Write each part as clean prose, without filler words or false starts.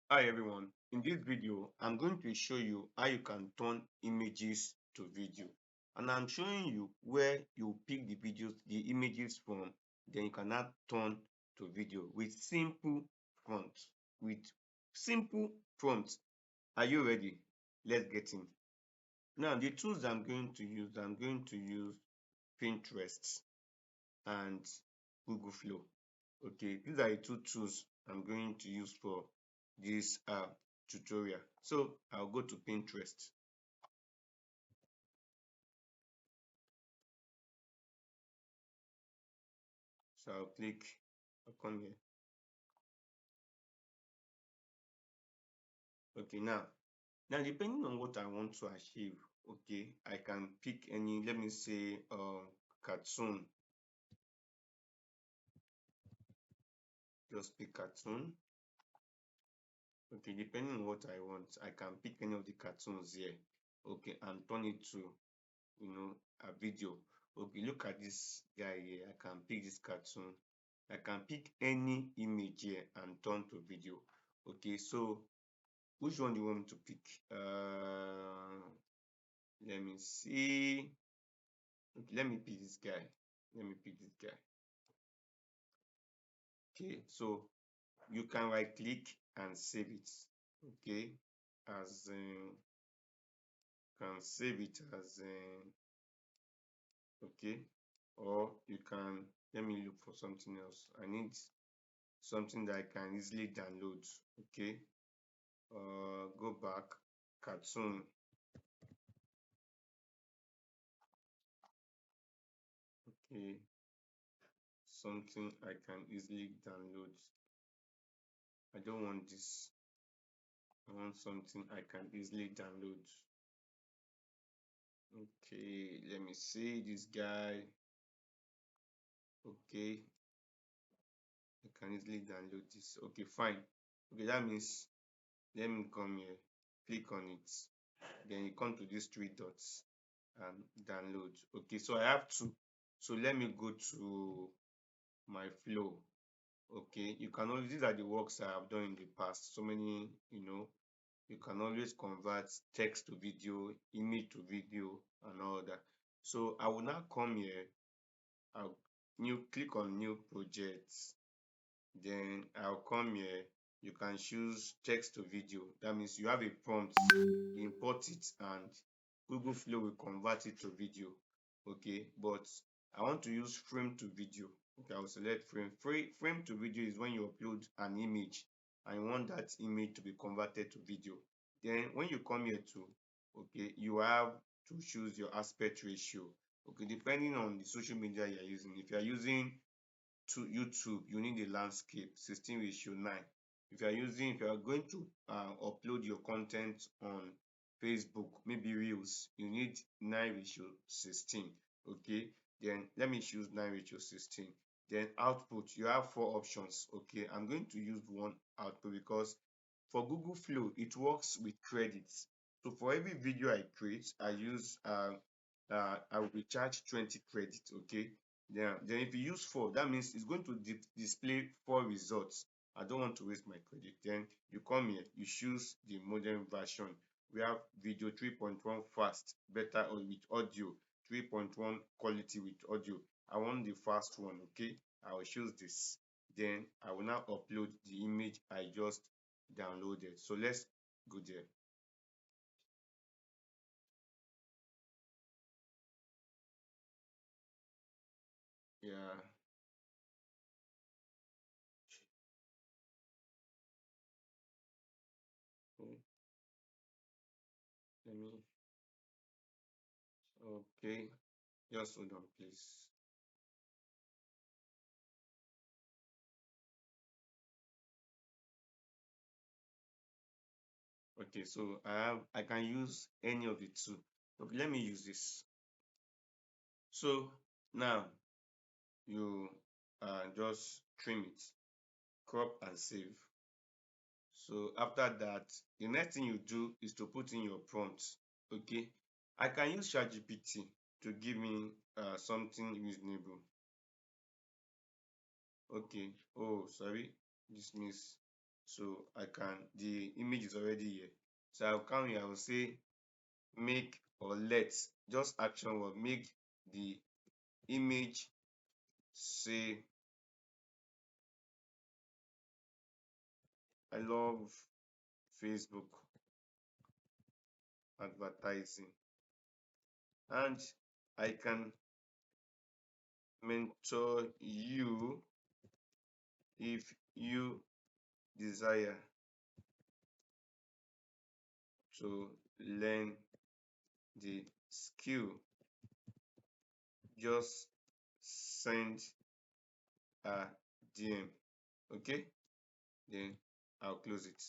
Hi everyone, in this video I'm going to show you how you can turn images to video, and I'm showing you where you pick the images from, then you can now turn to video with prompt with simple prompt. Are you ready? Let's get in. Now the tools I'm going to use Pinterest and Google Flow. Okay, these are the two tools I'm going to use for this tutorial. So I'll go to Pinterest. So I'll come here. Okay, now depending on what I want to achieve, okay, I can pick any, let me say cartoon. Just pick cartoon. Okay, depending on what I want, I can pick any of the cartoons here, okay, and turn it to a video. Okay, look at this guy here. I can pick this cartoon. I can pick any image here and turn to video. Okay, so which one do you want me to pick? Let me see. Okay, let me pick this guy. Let me pick this guy. Okay, so you can right click and save it. Okay, as can save it as okay, or you can, let me look for something else. I need something that I can easily download. Okay, go back, cartoon. Okay, something I can easily download. I don't want this. I want something I can easily download. Okay, let me see this guy. Okay, I can easily download this. Okay, fine. Okay, that means let me come here, click on it, then you come to these three dots and download. Okay, so I have two. So let me go to my flow. Okay, you can always, these are the works I have done in the past. So many, you can always convert text to video, image to video, and all that. So I will now come here. I'll click on new projects. Then I'll come here. You can choose text to video. That means you have a prompt, you import it, and Google Flow will convert it to video. Okay, but I want to use frame to video. Okay, I'll select frame. Frame to video is when you upload an image and you want that image to be converted to video. Then when you come here to, okay, you have to choose your aspect ratio. Okay, depending on the social media you're using. If you're using to YouTube, you need a landscape 16:9. If you are going to upload your content on Facebook, maybe Reels, you need 9:16. Okay, then let me choose 9:16. Then output, you have four options. Okay, I'm going to use one output because for Google Flow, it works with credits. So for every video I create, I will be charged 20 credits. Okay, then if you use four, that means it's going to display four results. I don't want to waste my credit. Then you come here, you choose the modern version. We have video 3.1 fast, better or with audio, 3.1 quality with audio. I want the fast one. Okay, I will choose this. Then I will now upload the image I just downloaded. So let's go there. Yeah. Okay, let me, okay, just hold on please. Okay, so I can use any of the two. Okay, let me use this. So now you just trim it, crop and save. So after that, the next thing you do is to put in your prompt. Okay, I can use ChatGPT to give me something reasonable. Okay, oh sorry, dismiss. So the image is already here. So I'll come here, I will say make or let, just action word, make the image say I love Facebook advertising, and I can mentor you if you desire to learn the skill. Just send a DM. Okay, then I'll close it.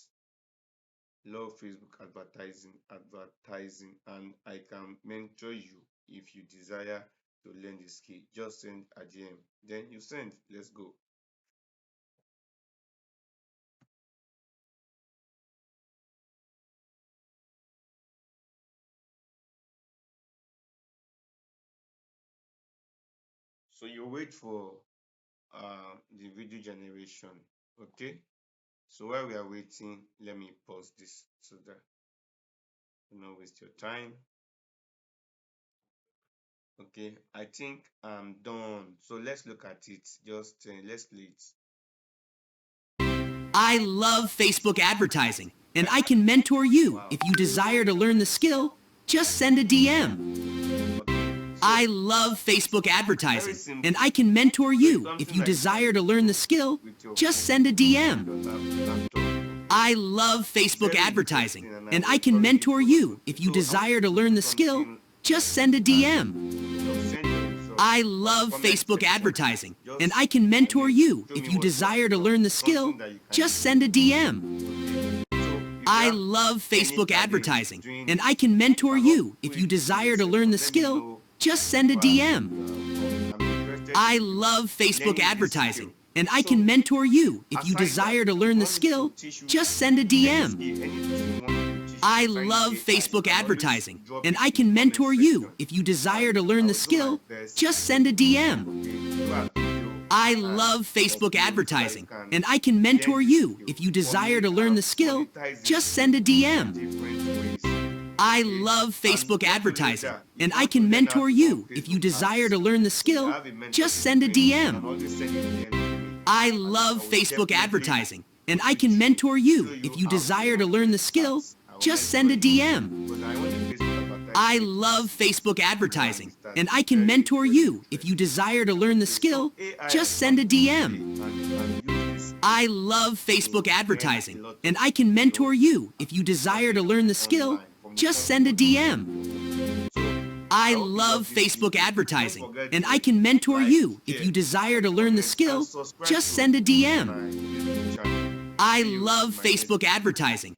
Love Facebook advertising, and I can mentor you if you desire to learn the skill. Just send a DM. Then you send. Let's go. So you wait for the video generation. Okay, so while we are waiting, let me pause this so that you don't waste your time. Okay, I think I'm done. So let's look at it. Just let's play it. I love Facebook advertising, and I can mentor you. If you desire to learn the skill, just send a DM. I love Facebook advertising, and I can mentor you. If you desire to learn the skill, just send a DM. I love Facebook advertising, and I can mentor you. If you desire to learn the skill, just send a DM. I love Facebook advertising, and I can mentor you. If you desire to learn the skill, just send a DM. I love Facebook advertising, and I can mentor you. If you desire to learn the skill, just send a DM. I love Facebook advertising, and I can mentor you. If you desire to learn the skill, just send a DM. I love Facebook advertising, and I can mentor you. If you desire to learn the skill, just send a DM. I love Facebook advertising, and I can mentor you. If you desire to learn the skill, just send a DM. I love Facebook advertising, and I can mentor you. If you desire to learn the skill, just send a DM. I love Facebook advertising, and I can mentor you. If you desire to learn the skill, just send a DM. I love Facebook advertising, and I can mentor you. If you desire to learn the skill, just send a DM. I love Facebook advertising, and I can mentor you. If you desire to learn the skill, just send a DM. I love Facebook advertising, and I can mentor you. If you desire to learn the skill, just send a DM. I love Facebook advertising,